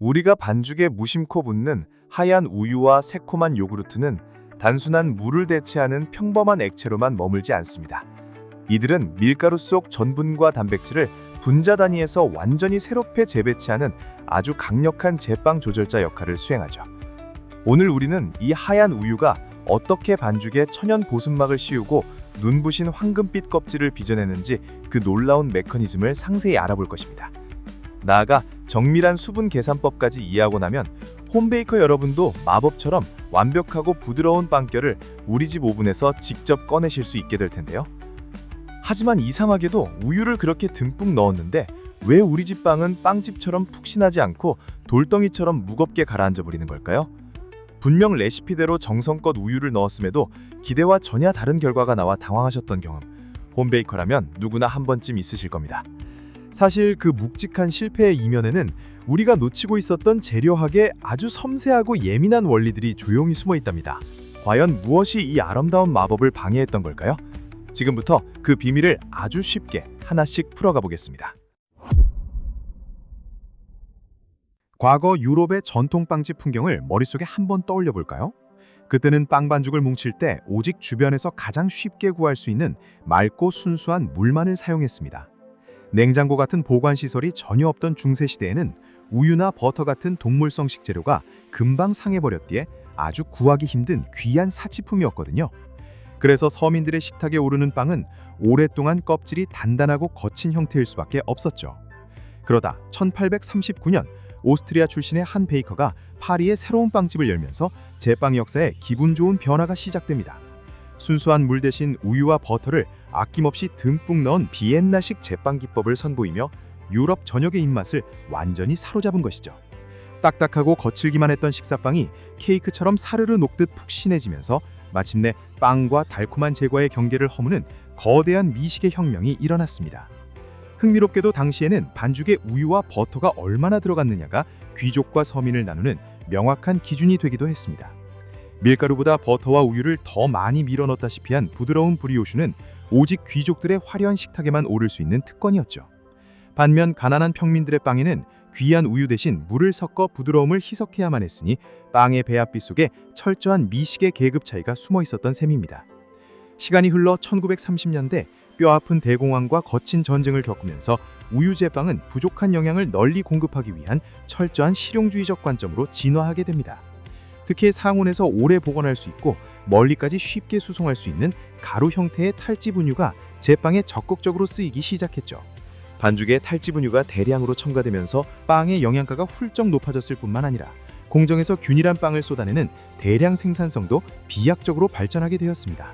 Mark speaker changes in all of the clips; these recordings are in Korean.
Speaker 1: 우리가 반죽에 무심코 붓는 하얀 우유와 새콤한 요구르트는 단순한 물을 대체하는 평범한 액체로만 머물지 않습니다. 이들은 밀가루 속 전분과 단백질을 분자 단위에서 완전히 새롭게 재배치하는 아주 강력한 제빵 조절자 역할을 수행하죠. 오늘 우리는 이 하얀 우유가 어떻게 반죽에 천연 보습막을 씌우고 눈부신 황금빛 껍질을 빚어내는지 그 놀라운 메커니즘을 상세히 알아볼 것입니다. 나아가 정밀한 수분 계산법까지 이해하고 나면 홈베이커 여러분도 마법처럼 완벽하고 부드러운 빵결을 우리 집 오븐에서 직접 꺼내실 수 있게 될 텐데요. 하지만 이상하게도 우유를 그렇게 듬뿍 넣었는데 왜 우리 집 빵은 빵집처럼 푹신하지 않고 돌덩이처럼 무겁게 가라앉아 버리는 걸까요? 분명 레시피대로 정성껏 우유를 넣었음에도 기대와 전혀 다른 결과가 나와 당황하셨던 경험, 홈베이커라면 누구나 한 번쯤 있으실 겁니다. 사실 그 묵직한 실패의 이면에는 우리가 놓치고 있었던 재료학의 아주 섬세하고 예민한 원리들이 조용히 숨어 있답니다. 과연 무엇이 이 아름다운 마법을 방해했던 걸까요? 지금부터 그 비밀을 아주 쉽게 하나씩 풀어가 보겠습니다. 과거 유럽의 전통 빵집 풍경을 머릿속에 한번 떠올려 볼까요? 그때는 빵 반죽을 뭉칠 때 오직 주변에서 가장 쉽게 구할 수 있는 맑고 순수한 물만을 사용했습니다. 냉장고 같은 보관시설이 전혀 없던 중세시대에는 우유나 버터 같은 동물성 식재료가 금방 상해버렸기에 아주 구하기 힘든 귀한 사치품이었거든요. 그래서 서민들의 식탁에 오르는 빵은 오랫동안 껍질이 단단하고 거친 형태일 수밖에 없었죠. 그러다 1839년 오스트리아 출신의 한 베이커가 파리에 새로운 빵집을 열면서 제빵 역사에 기분 좋은 변화가 시작됩니다. 순수한 물 대신 우유와 버터를 아낌없이 듬뿍 넣은 비엔나식 제빵 기법을 선보이며 유럽 전역의 입맛을 완전히 사로잡은 것이죠. 딱딱하고 거칠기만 했던 식사빵이 케이크처럼 사르르 녹듯 푹신해지면서 마침내 빵과 달콤한 제과의 경계를 허무는 거대한 미식의 혁명이 일어났습니다. 흥미롭게도 당시에는 반죽에 우유와 버터가 얼마나 들어갔느냐가 귀족과 서민을 나누는 명확한 기준이 되기도 했습니다. 밀가루보다 버터와 우유를 더 많이 밀어 넣다시피 한 부드러운 브리오슈는 오직 귀족들의 화려한 식탁에만 오를 수 있는 특권이었죠. 반면 가난한 평민들의 빵에는 귀한 우유 대신 물을 섞어 부드러움을 희석해야만 했으니 빵의 배합비 속에 철저한 미식의 계급 차이가 숨어 있었던 셈입니다. 시간이 흘러 1930년대 뼈아픈 대공황과 거친 전쟁을 겪으면서 우유 제빵은 부족한 영양을 널리 공급하기 위한 철저한 실용주의적 관점으로 진화하게 됩니다. 특히 상온에서 오래 보관할 수 있고 멀리까지 쉽게 수송할 수 있는 가루 형태의 탈지 분유가 제빵에 적극적으로 쓰이기 시작했죠. 반죽에 탈지 분유가 대량으로 첨가되면서 빵의 영양가가 훌쩍 높아졌을 뿐만 아니라 공정에서 균일한 빵을 쏟아내는 대량 생산성도 비약적으로 발전하게 되었습니다.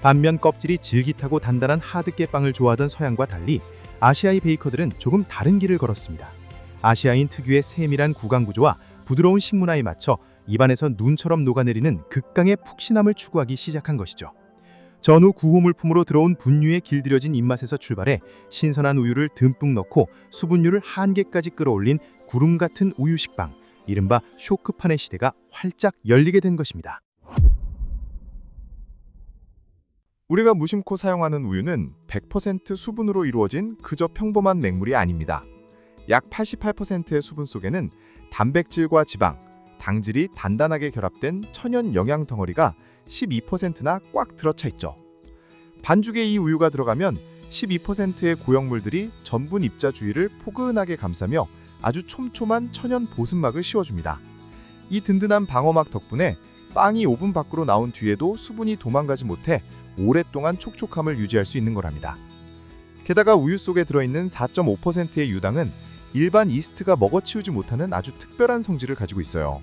Speaker 1: 반면 껍질이 질깃하고 단단한 하드깨 빵을 좋아하던 서양과 달리 아시아의 베이커들은 조금 다른 길을 걸었습니다. 아시아인 특유의 세밀한 구강 구조와 부드러운 식문화에 맞춰 입안에서 눈처럼 녹아내리는 극강의 푹신함을 추구하기 시작한 것이죠. 전후 구호물품으로 들어온 분유에 길들여진 입맛에서 출발해 신선한 우유를 듬뿍 넣고 수분율을 한계까지 끌어올린 구름 같은 우유 식빵, 이른바 쇼크판의 시대가 활짝 열리게 된 것입니다. 우리가 무심코 사용하는 우유는 100% 수분으로 이루어진 그저 평범한 맹물이 아닙니다. 약 88%의 수분 속에는 단백질과 지방, 당질이 단단하게 결합된 천연 영양 덩어리가 12%나 꽉 들어차 있죠. 반죽에 이 우유가 들어가면 12%의 고형물들이 전분 입자 주위를 포근하게 감싸며 아주 촘촘한 천연 보습막을 씌워줍니다. 이 든든한 방어막 덕분에 빵이 오븐 밖으로 나온 뒤에도 수분이 도망가지 못해 오랫동안 촉촉함을 유지할 수 있는 거랍니다. 게다가 우유 속에 들어있는 4.5%의 유당은 일반 이스트가 먹어치우지 못하는 아주 특별한 성질을 가지고 있어요.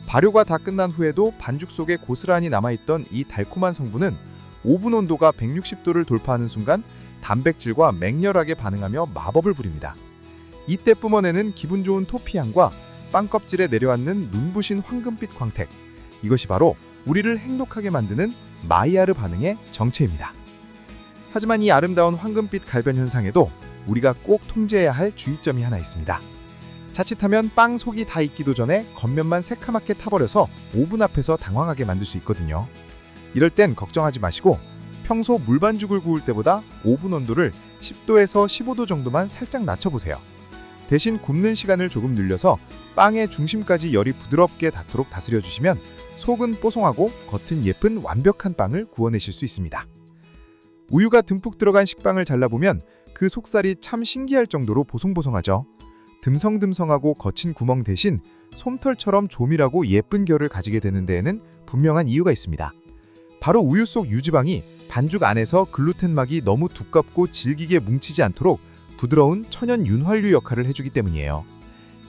Speaker 1: 발효가 다 끝난 후에도 반죽 속에 고스란히 남아있던 이 달콤한 성분은 오븐 온도가 160도를 돌파하는 순간 단백질과 맹렬하게 반응하며 마법을 부립니다. 이때 뿜어내는 기분 좋은 토피 향과 빵 껍질에 내려앉는 눈부신 황금빛 광택, 이것이 바로 우리를 행복하게 만드는 마이야르 반응의 정체입니다. 하지만 이 아름다운 황금빛 갈변 현상에도 우리가 꼭 통제해야 할 주의점이 하나 있습니다. 자칫하면 빵 속이 다 익기도 전에 겉면만 새카맣게 타버려서 오븐 앞에서 당황하게 만들 수 있거든요. 이럴 땐 걱정하지 마시고 평소 물반죽을 구울 때보다 오븐 온도를 10도에서 15도 정도만 살짝 낮춰보세요.
Speaker 2: 대신 굽는 시간을 조금 늘려서 빵의 중심까지 열이 부드럽게 닿도록 다스려주시면 속은 뽀송하고 겉은 예쁜 완벽한 빵을 구워내실 수 있습니다. 우유가 듬뿍 들어간 식빵을 잘라보면 그 속살이 참 신기할 정도로 보송보송하죠. 듬성듬성하고 거친 구멍 대신 솜털처럼 조밀하고 예쁜 결을 가지게 되는 데에는 분명한 이유가 있습니다. 바로 우유 속 유지방이 반죽 안에서 글루텐막이 너무 두껍고 질기게 뭉치지 않도록 부드러운 천연 윤활유 역할을 해주기 때문이에요.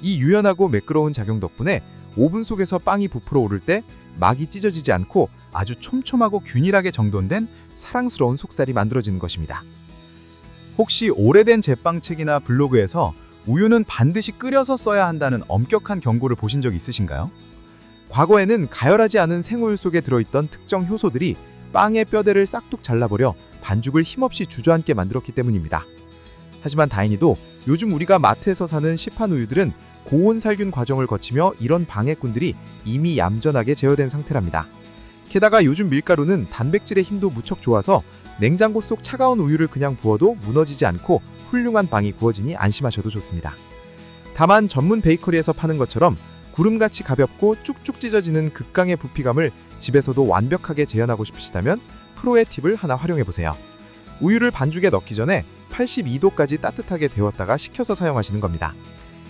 Speaker 2: 이 유연하고 매끄러운 작용 덕분에 오븐 속에서 빵이 부풀어 오를 때 막이 찢어지지 않고 아주 촘촘하고 균일하게 정돈된 사랑스러운 속살이 만들어지는 것입니다. 혹시 오래된 제빵책이나 블로그에서 우유는 반드시 끓여서 써야 한다는 엄격한 경고를 보신 적 있으신가요? 과거에는 가열하지 않은 생우유 속에 들어있던 특정 효소들이 빵의 뼈대를 싹둑 잘라버려 반죽을 힘없이 주저앉게 만들었기 때문입니다. 하지만 다행히도 요즘 우리가 마트에서 사는 시판 우유들은 고온 살균 과정을 거치며 이런 방해꾼들이 이미 얌전하게 제어된 상태랍니다. 게다가 요즘 밀가루는 단백질의 힘도 무척 좋아서 냉장고 속 차가운 우유를 그냥 부어도 무너지지 않고 훌륭한 빵이 구워지니 안심하셔도 좋습니다. 다만 전문 베이커리에서 파는 것처럼 구름같이 가볍고 쭉쭉 찢어지는 극강의 부피감을 집에서도 완벽하게 재현하고 싶으시다면 프로의 팁을 하나 활용해보세요. 우유를 반죽에 넣기 전에 82도까지 따뜻하게 데웠다가 식혀서 사용하시는 겁니다.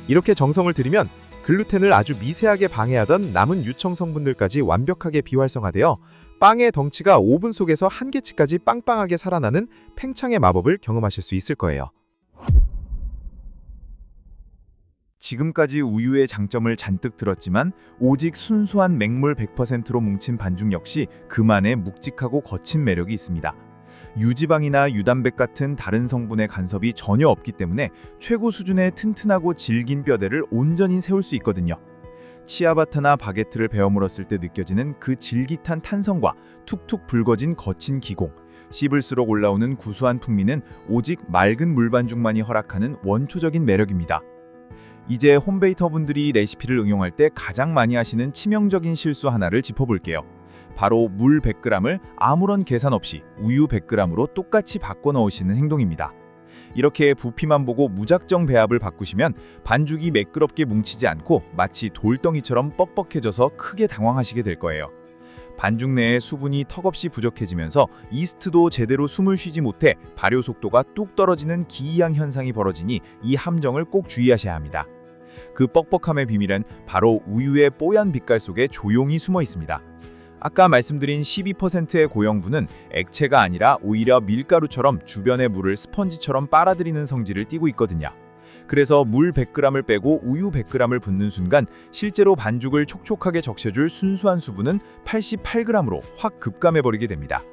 Speaker 2: 이렇게 정성을 들이면 글루텐을 아주 미세하게 방해하던 남은 유청 성분들까지 완벽하게 비활성화되어 빵의 덩치가 오븐 속에서 한계치까지 빵빵하게 살아나는 팽창의 마법을 경험하실 수 있을 거예요.
Speaker 3: 지금까지 우유의 장점을 잔뜩 들었지만 오직 순수한 맹물 100%로 뭉친 반죽 역시 그만의 묵직하고 거친 매력이 있습니다. 유지방이나 유단백 같은 다른 성분의 간섭이 전혀 없기 때문에 최고 수준의 튼튼하고 질긴 뼈대를 온전히 세울 수 있거든요. 치아바타나 바게트를 베어 물었을 때 느껴지는 그 질깃한 탄성과 툭툭 붉어진 거친 기공, 씹을수록 올라오는 구수한 풍미는 오직 맑은 물반죽만이 허락하는 원초적인 매력입니다. 이제 홈베이터분들이 레시피를 응용할 때 가장 많이 하시는 치명적인 실수 하나를 짚어볼게요. 바로 물 100g을 아무런 계산 없이 우유 100g으로 똑같이 바꿔 넣으시는 행동입니다. 이렇게 부피만 보고 무작정 배합을 바꾸시면 반죽이 매끄럽게 뭉치지 않고 마치 돌덩이처럼 뻑뻑해져서 크게 당황하시게 될 거예요. 반죽 내에 수분이 턱없이 부족해지면서 이스트도 제대로 숨을 쉬지 못해 발효 속도가 뚝 떨어지는 기이한 현상이 벌어지니 이 함정을 꼭 주의하셔야 합니다. 그 뻑뻑함의 비밀은 바로 우유의 뽀얀 빛깔 속에 조용히 숨어 있습니다. 아까 말씀드린 12%의 고형분은 액체가 아니라 오히려 밀가루처럼 주변의 물을 스펀지처럼 빨아들이는 성질을 띠고 있거든요. 그래서 물 100g을 빼고 우유 100g을 붓는 순간 실제로 반죽을 촉촉하게 적셔줄 순수한 수분은 88g으로 확 급감해버리게 됩니다.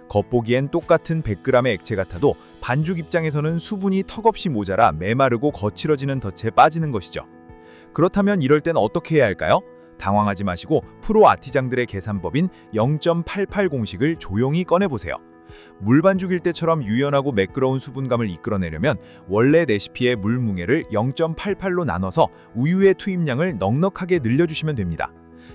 Speaker 3: 겉보기엔 똑같은 100g의 액체 같아도 반죽 입장에서는 수분이 턱없이 모자라 메마르고 거칠어지는 덫에 빠지는 것이죠. 그렇다면 이럴 땐 어떻게 해야 할까요? 당황하지 마시고 프로 아티장들의 계산법인 0.88 공식을 조용히 꺼내보세요. 물반죽일 때처럼 유연하고 매끄러운 수분감을 이끌어내려면 원래 레시피의 물 뭉회를 0.88로 나눠서 우유의 투입량을 넉넉하게 늘려주시면 됩니다.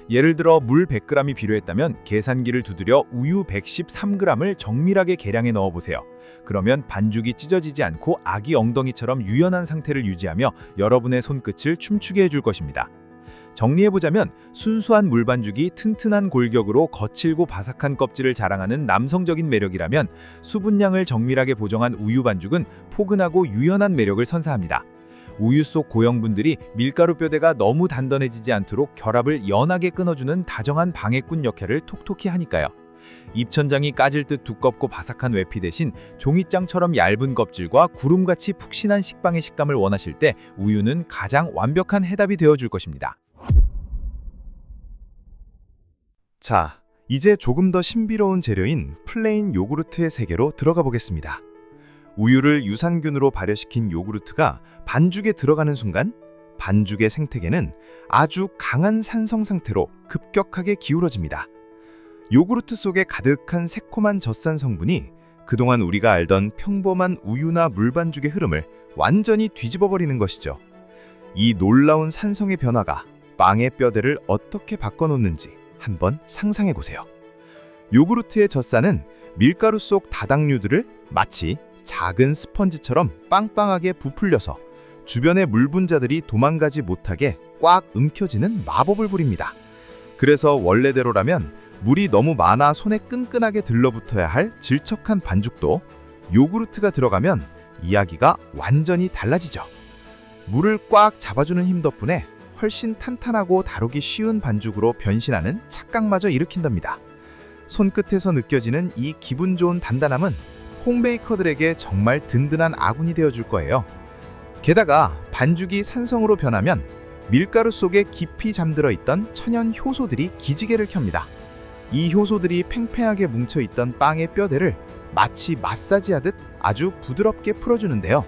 Speaker 3: 예를 들어 물 100g이 필요했다면 계산기를 두드려 우유 113g을 정밀하게 계량해 넣어보세요. 그러면 반죽이 찢어지지 않고 아기 엉덩이처럼 유연한 상태를 유지하며 여러분의 손끝을 춤추게 해줄 것입니다. 정리해보자면 순수한 물반죽이 튼튼한 골격으로 거칠고 바삭한 껍질을 자랑하는 남성적인 매력이라면 수분량을 정밀하게 보정한 우유 반죽은 포근하고 유연한 매력을 선사합니다. 우유 속 고형분들이 밀가루 뼈대가 너무 단단해지지 않도록 결합을 연하게 끊어주는 다정한 방해꾼 역할을 톡톡히 하니까요. 입천장이 까질 듯 두껍고 바삭한 외피 대신 종이장처럼 얇은 껍질과 구름같이 푹신한 식빵의 식감을 원하실 때 우유는 가장 완벽한 해답이 되어줄 것입니다.
Speaker 2: 자, 이제 조금 더 신비로운 재료인 플레인 요구르트의 세계로 들어가 보겠습니다. 우유를 유산균으로 발효시킨 요구르트가 반죽에 들어가는 순간 반죽의 생태계는 아주 강한 산성 상태로 급격하게 기울어집니다. 요구르트 속에 가득한 새콤한 젖산 성분이 그동안 우리가 알던 평범한 우유나 물반죽의 흐름을 완전히 뒤집어버리는 것이죠. 이 놀라운 산성의 변화가 빵의 뼈대를 어떻게 바꿔놓는지 한번 상상해보세요. 요구르트의 젖산은 밀가루 속 다당류들을 마치 작은 스펀지처럼 빵빵하게 부풀려서 주변의 물 분자들이 도망가지 못하게 꽉 움켜쥐는 마법을 부립니다. 그래서 원래대로라면 물이 너무 많아 손에 끈끈하게 들러붙어야 할 질척한 반죽도 요구르트가 들어가면 이야기가 완전히 달라지죠. 물을 꽉 잡아주는 힘 덕분에 훨씬 탄탄하고 다루기 쉬운 반죽으로 변신하는 착각마저 일으킨답니다. 손끝에서 느껴지는 이 기분 좋은 단단함은 홈베이커들에게 정말 든든한 아군이 되어줄 거예요. 게다가 반죽이 산성으로 변하면 밀가루 속에 깊이 잠들어 있던 천연 효소들이 기지개를 켭니다. 이 효소들이 팽팽하게 뭉쳐있던 빵의 뼈대를 마치 마사지하듯 아주 부드럽게 풀어주는데요.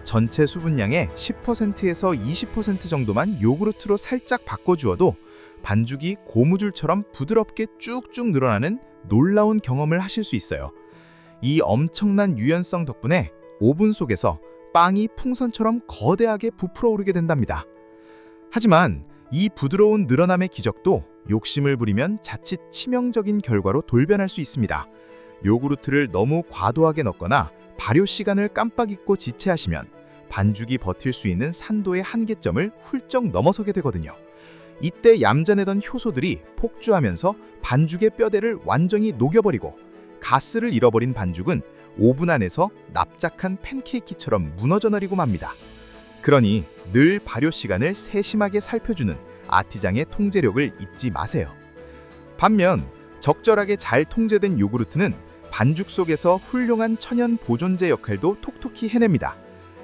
Speaker 2: 전체 수분량의 10%에서 20% 정도만 요구르트로 살짝 바꿔주어도 반죽이 고무줄처럼 부드럽게 쭉쭉 늘어나는 놀라운 경험을 하실 수 있어요. 이 엄청난 유연성 덕분에 오븐 속에서 빵이 풍선처럼 거대하게 부풀어 오르게 된답니다. 하지만 이 부드러운 늘어남의 기적도 욕심을 부리면 자칫 치명적인 결과로 돌변할 수 있습니다. 요구르트를 너무 과도하게 넣거나 발효 시간을 깜빡 잊고 지체하시면 반죽이 버틸 수 있는 산도의 한계점을 훌쩍 넘어서게 되거든요. 이때 얌전해던 효소들이 폭주하면서 반죽의 뼈대를 완전히 녹여버리고 가스를 잃어버린 반죽은 오븐 안에서 납작한 팬케이크처럼 무너져 내리고 맙니다. 그러니 늘 발효 시간을 세심하게 살펴주는 아티장의 통제력을 잊지 마세요. 반면 적절하게 잘 통제된 요구르트는 반죽 속에서 훌륭한 천연 보존제 역할도 톡톡히 해냅니다.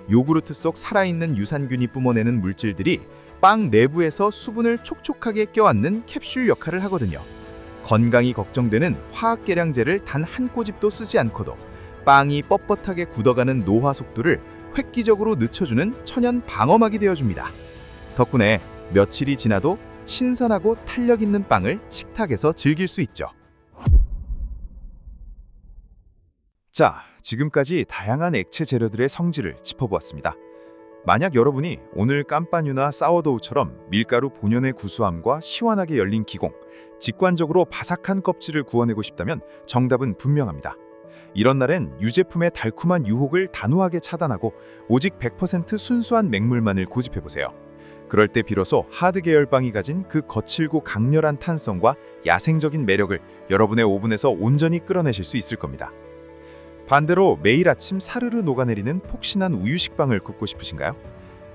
Speaker 2: 요구르트 속 살아있는 유산균이 뿜어내는 물질들이 빵 내부에서 수분을 촉촉하게 껴안는 캡슐 역할을 하거든요. 건강이 걱정되는 화학계량제를 단 한 꼬집도 쓰지 않고도 빵이 뻣뻣하게 굳어가는 노화 속도를 획기적으로 늦춰주는 천연 방어막이 되어줍니다. 덕분에 며칠이 지나도 신선하고 탄력 있는 빵을 식탁에서 즐길 수 있죠.
Speaker 3: 자, 지금까지 다양한 액체 재료들의 성질을 짚어보았습니다. 만약 여러분이 오늘 깜빠뉴나 사워도우처럼 밀가루 본연의 구수함과 시원하게 열린 기공, 직관적으로 바삭한 껍질을 구워내고 싶다면 정답은 분명합니다. 이런 날엔 유제품의 달콤한 유혹을 단호하게 차단하고 오직 100% 순수한 맹물만을 고집해보세요. 그럴 때 비로소 하드 계열 빵이 가진 그 거칠고 강렬한 탄성과 야생적인 매력을 여러분의 오븐에서 온전히 끌어내실 수 있을 겁니다. 반대로 매일 아침 사르르 녹아내리는 폭신한 우유 식빵을 굽고 싶으신가요?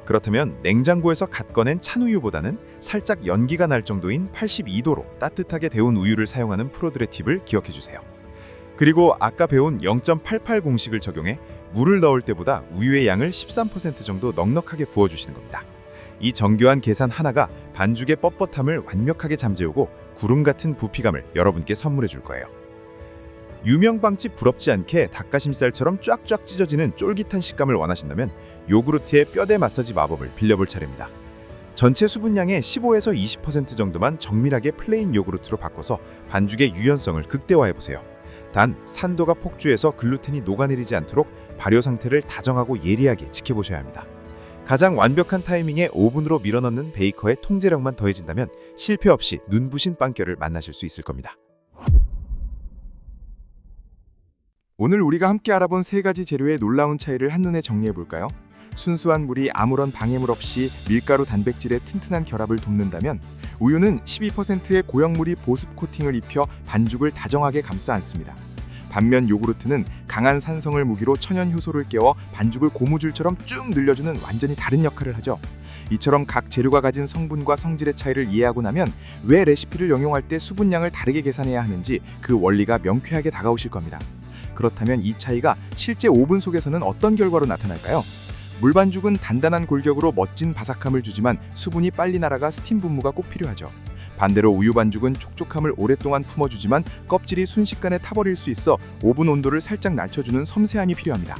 Speaker 3: 그렇다면 냉장고에서 갓 꺼낸 찬우유보다는 살짝 연기가 날 정도인 82도로 따뜻하게 데운 우유를 사용하는 프로들의 팁을 기억해주세요. 그리고 아까 배운 0.88 공식을 적용해 물을 넣을 때보다 우유의 양을 13% 정도 넉넉하게 부어주시는 겁니다. 이 정교한 계산 하나가 반죽의 뻣뻣함을 완벽하게 잠재우고 구름 같은 부피감을 여러분께 선물해 줄 거예요. 유명 빵집 부럽지 않게 닭가심살처럼 쫙쫙 찢어지는 쫄깃한 식감을 원하신다면 요구르트의 뼈대 마사지 마법을 빌려볼 차례입니다. 전체 수분량의 15에서 20% 정도만 정밀하게 플레인 요구르트로 바꿔서 반죽의 유연성을 극대화해보세요. 단 산도가 폭주해서 글루텐이 녹아내리지 않도록 발효 상태를 다정하고 예리하게 지켜보셔야 합니다. 가장 완벽한 타이밍에 오븐으로 밀어넣는 베이커의 통제력만 더해진다면 실패 없이 눈부신 빵결을 만나실 수 있을 겁니다.
Speaker 2: 오늘 우리가 함께 알아본 세 가지 재료의 놀라운 차이를 한눈에 정리해볼까요? 순수한 물이 아무런 방해물 없이 밀가루 단백질의 튼튼한 결합을 돕는다면 우유는 12%의 고형물이 보습 코팅을 입혀 반죽을 다정하게 감싸 안습니다. 반면 요구르트는 강한 산성을 무기로 천연 효소를 깨워 반죽을 고무줄처럼 쭉 늘려주는 완전히 다른 역할을 하죠. 이처럼 각 재료가 가진 성분과 성질의 차이를 이해하고 나면 왜 레시피를 응용할 때 수분량을 다르게 계산해야 하는지 그 원리가 명쾌하게 다가오실 겁니다. 그렇다면 이 차이가 실제 오븐 속에서는 어떤 결과로 나타날까요? 물반죽은 단단한 골격으로 멋진 바삭함을 주지만 수분이 빨리 날아가 스팀 분무가 꼭 필요하죠. 반대로 우유 반죽은 촉촉함을 오랫동안 품어주지만 껍질이 순식간에 타버릴 수 있어 오븐 온도를 살짝 낮춰주는 섬세함이 필요합니다.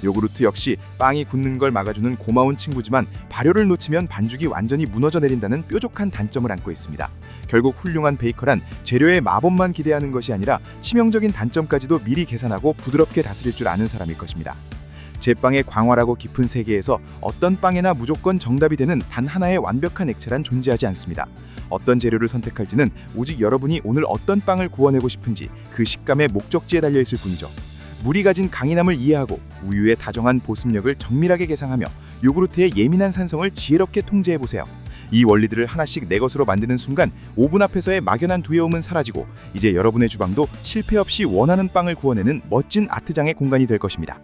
Speaker 2: 요구르트 역시 빵이 굳는 걸 막아주는 고마운 친구지만 발효를 놓치면 반죽이 완전히 무너져 내린다는 뾰족한 단점을 안고 있습니다. 결국 훌륭한 베이커란 재료의 마법만 기대하는 것이 아니라 치명적인 단점까지도 미리 계산하고 부드럽게 다스릴 줄 아는 사람일 것입니다. 제빵의 광활하고 깊은 세계에서 어떤 빵에나 무조건 정답이 되는 단 하나의 완벽한 액체란 존재하지 않습니다. 어떤 재료를 선택할지는 오직 여러분이 오늘 어떤 빵을 구워내고 싶은지 그 식감의 목적지에 달려있을 뿐이죠. 물이 가진 강인함을 이해하고 우유의 다정한 보습력을 정밀하게 계산하며 요구르트의 예민한 산성을 지혜롭게 통제해보세요. 이 원리들을 하나씩 내 것으로 만드는 순간 오븐 앞에서의 막연한 두려움은 사라지고 이제 여러분의 주방도 실패 없이 원하는 빵을 구워내는 멋진 아트장의 공간이 될 것입니다.